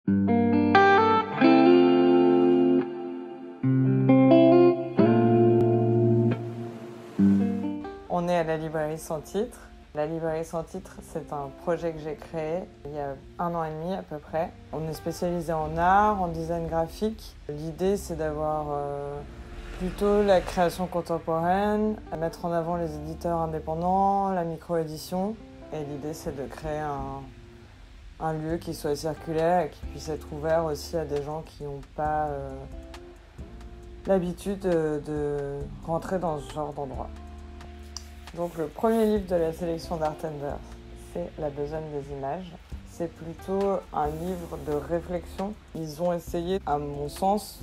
On est à la librairie Sans Titre. La librairie Sans Titre, c'est un projet que j'ai créé il y a 1 an et demi à peu près. On est spécialisé en art, en design graphique. L'idée, c'est d'avoir plutôt la création contemporaine, à mettre en avant les éditeurs indépendants, la micro-édition. Et l'idée, c'est de créer un lieu qui soit circulaire et qui puisse être ouvert aussi à des gens qui n'ont pas l'habitude de rentrer dans ce genre d'endroit. Donc le premier livre de la sélection d'Art & Verse, c'est La besogne des images. C'est plutôt un livre de réflexion. Ils ont essayé, à mon sens,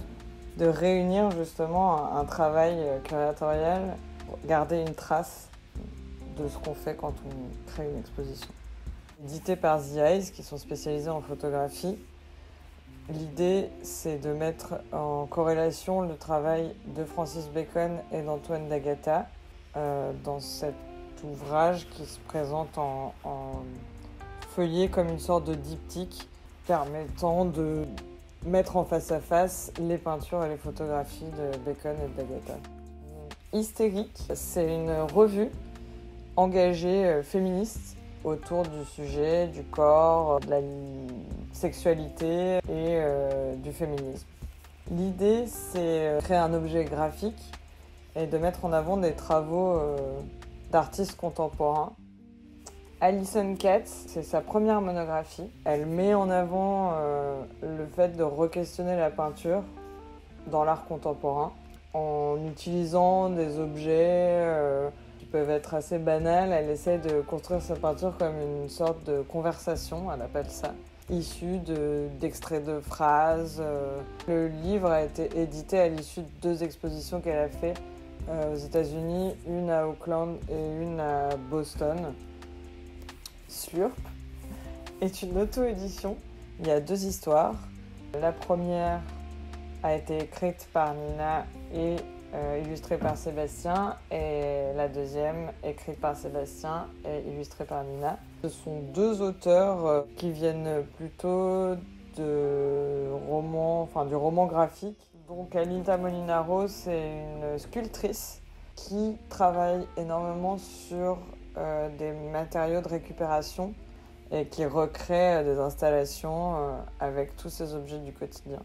de réunir justement un travail curatorial pour garder une trace de ce qu'on fait quand on crée une exposition. Édité par The Eyes, qui sont spécialisés en photographie. L'idée, c'est de mettre en corrélation le travail de Francis Bacon et d'Antoine d'Agata dans cet ouvrage qui se présente en feuillet comme une sorte de diptyque permettant de mettre en face à face les peintures et les photographies de Bacon et d'Agata. Hystérique, c'est une revue engagée féministe autour du sujet, du corps, de la sexualité et du féminisme. L'idée, c'est de créer un objet graphique et de mettre en avant des travaux d'artistes contemporains. Alison Katz, c'est sa première monographie. Elle met en avant le fait de re-questionner la peinture dans l'art contemporain en utilisant des objets qui peuvent être assez banals. Elle essaie de construire sa peinture comme une sorte de conversation, elle appelle ça, issue d'extraits de phrases. Le livre a été édité à l'issue de 2 expositions qu'elle a fait aux États-Unis, une à Auckland et une à Boston. Slurp est une auto-édition. Il y a 2 histoires. La première a été écrite par Nina et illustrée par Sébastien, et la deuxième écrite par Sébastien et illustrée par Nina. Ce sont 2 auteurs qui viennent plutôt du roman graphique. Donc Anita Molinaro, c'est une sculptrice qui travaille énormément sur des matériaux de récupération et qui recrée des installations avec tous ces objets du quotidien.